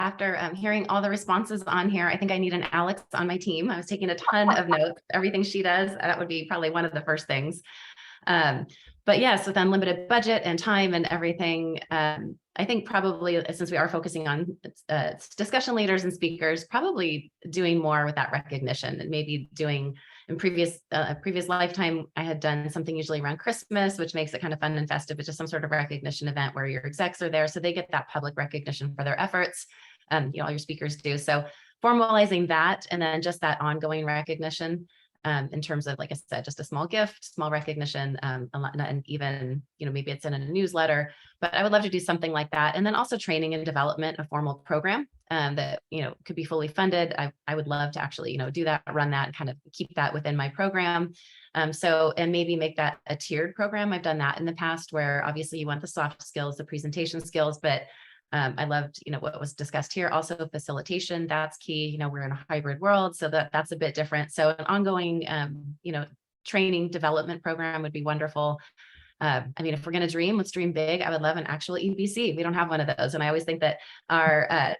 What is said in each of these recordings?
after hearing all the responses on here, I think I need an Alex on my team. I was taking a ton of notes, everything she does. That would be probably one of the first things. But yes, with unlimited budget and time and everything, I think probably since we are focusing on discussion leaders and speakers, probably doing more with that recognition and maybe doing in previous lifetime, I had done something usually around Christmas, which makes it kind of fun and festive. It's just some sort of recognition event where your execs are there. So they get that public recognition for their efforts. All your speakers do. So formalizing that and then just that ongoing recognition in terms of, like I said, just a small gift, small recognition, and even, maybe it's in a newsletter, but I would love to do something like that. And then also training and development, a formal program that, could be fully funded. I would love to actually, do that, run that, and kind of keep that within my program. And maybe make that a tiered program. I've done that in the past where obviously you want the soft skills, the presentation skills, but I loved, what was discussed here. Also facilitation, that's key. We're in a hybrid world, so that's a bit different. So an ongoing, training development program would be wonderful. If we're going to dream, let's dream big. I would love an actual EBC. We don't have one of those. And I always think that our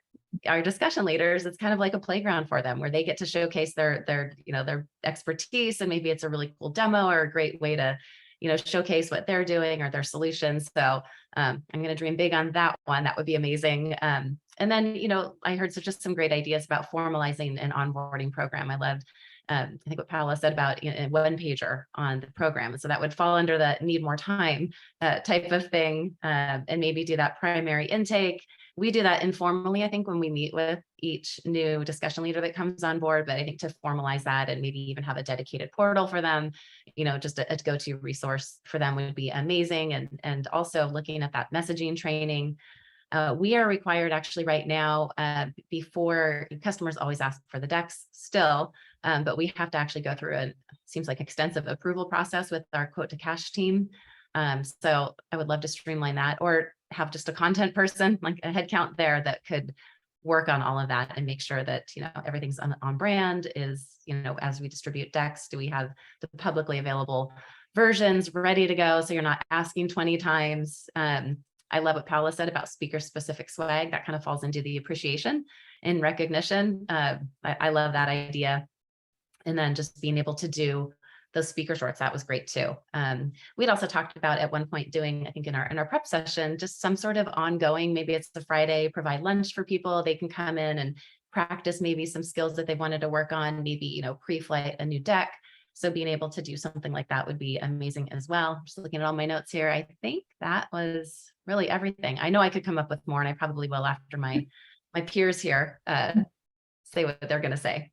discussion leaders, it's kind of like a playground for them where they get to showcase their expertise. And maybe it's a really cool demo or a great way to, showcase what they're doing or their solutions. So I'm going to dream big on that one. That would be amazing. And then, I heard just some great ideas about formalizing an onboarding program. I loved, I think what Paola said about a one pager on the program. So that would fall under the need more time type of thing, and maybe do that primary intake. We do that informally, I think, when we meet with each new discussion leader that comes on board, but I think to formalize that and maybe even have a dedicated portal for them, just a go-to resource for them would be amazing. And also looking at that messaging training. We are required actually right now, before customers always ask for the decks still, but we have to actually go through seems like extensive approval process with our quote to cash team. So I would love to streamline that or have just a content person, like a headcount there that could work on all of that and make sure that, everything's on brand is, as we distribute decks, do we have the publicly available versions ready to go? So you're not asking 20 times. I love what Paola said about speaker specific swag. That kind of falls into the appreciation and recognition. I love that idea. And then just being able to do those speaker shorts, that was great too. We'd also talked about at one point doing, I think in our prep session, just some sort of ongoing, maybe it's the Friday, provide lunch for people. They can come in and practice maybe some skills that they wanted to work on, maybe, pre-flight a new deck. So being able to do something like that would be amazing as well. Just looking at all my notes here, I think that was really everything. I know I could come up with more, and I probably will after my peers here say what they're going to say.